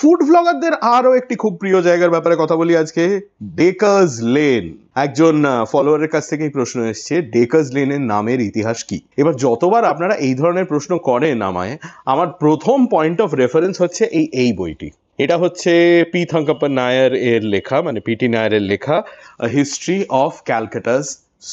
Food ব্লগারদের আরো একটি খুব প্রিয় জায়গার ব্যাপারে কথা বলি আজকে, ডেকার্স লেন। একজন ফলোয়ারের কাছ থেকেই প্রশ্ন এসছে, ডেকার্স লেনের নামের ইতিহাস কি? এবার যতবার আপনারা এই ধরনের প্রশ্ন করেন আমায়, আমার প্রথম পয়েন্ট অফ রেফারেন্স হচ্ছে এই বইটি। এটা হচ্ছে পি থঙ্কাপ্পা নায়ার এর লেখা, মানে পিটি নায়ারের লেখা হিস্ট্রি অফ ক্যালকাটাস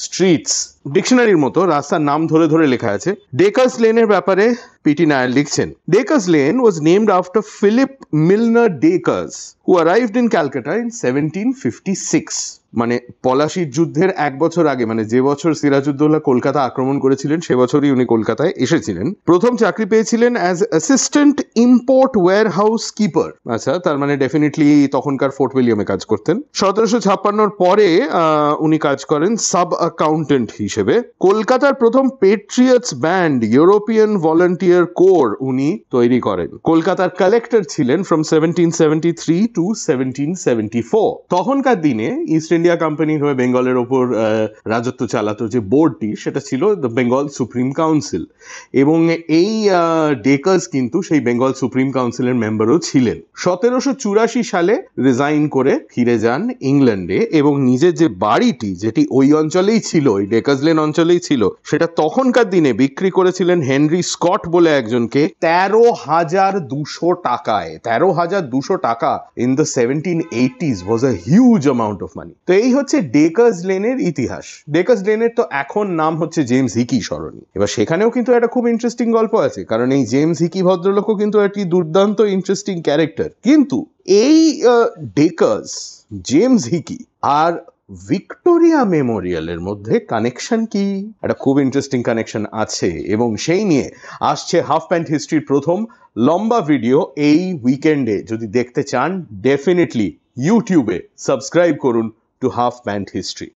স্ট্রিটস। ডিকশনারির মতো রাস্তার নাম ধরে ধরে লেখা আছে। ডেকার্স লেনের ব্যাপারে পিটি নায়ার লিখছেন, Deckers Lane was named after Philip Milner Deckers who arrived in Calcutta in 1756। মানে পলাশির যুদ্ধের এক বছর আগে, মানে যে বছর সিরাজউদ্দৌলা কলকাতা আক্রমণ করেছিলেন সে বছরই উনি কলকাতায় এসেছিলেন। প্রথম চাকরি পেয়েছিলেন as assistant import warehouse keeper. আচ্ছা, তার মানে ডেফিনেটলি তখনকার ফোর্ট উইলিয়ামে কাজ করতেন। 1756 পরে উনি কাজ করেন সাব অ্যাকাউন্টেন্ট হিসেবে। কলকাতার প্রথম Patriots band European volunteer core উনি তৈরি করেন। কলকাতার কালেক্টর ছিলেন ফ্রম 1773 টু 1774। তখনকার দিনে ইস্ট ইন্ডিয়া কোম্পানির হয়ে বেঙ্গলের ওপর রাজত্ব চালাতো যে বোর্ডটি, সেটা ছিল দ্য বেঙ্গল সুপ্রিম কাউন্সিল, এবং এই ডেকার্স কিন্তু সেই বেঙ্গল সুপ্রিম কাউন্সিলের মেম্বারও ছিলেন। 1784 সালে রিজাইন করে ফিরে যান ইংল্যান্ডে, এবং নিজের যে বাড়িটি, যেটি ওই অঞ্চলেই ছিল, ওই ডেকার্স লেন অঞ্চলেই ছিল, সেটা তখনকার দিনে বিক্রি করেছিলেন হেনরি স্কট বলে একজনকে 13,200 টাকায়। 13,200 টাকা in the 1780s was a huge amount of money. তো এই হচ্ছে ডেকার্স লেনের ইতিহাস। ডেকার্স লেনের তো এখন নাম হচ্ছে জেমস হিকি সরণি। এবার সেখানেও কিন্তু একটা খুব ইন্টারেস্টিং গল্প আছে, কারণ এই জেমস হিকি ভদ্রলোকও কিন্তু একটি দুর্দান্ত ইন্টারেস্টিং ক্যারেক্টার। কিন্তু এই ডেকার্স, জেমস হিকি আর ভিক্টোরিয়া মেমোরিয়ালের মধ্যে কানেকশন কি? একটা খুব ইন্টারেস্টিং কানেকশন আছে, এবং সেই নিয়ে আসছে হাফ প্যান্ট হিস্ট্রির প্রথম লম্বা ভিডিও এই উইকেন্ডে। যদি দেখতে চান ডেফিনেটলি ইউটিউবে সাবস্ক্রাইব করুন টু হাফ প্যান্ট হিস্ট্রি।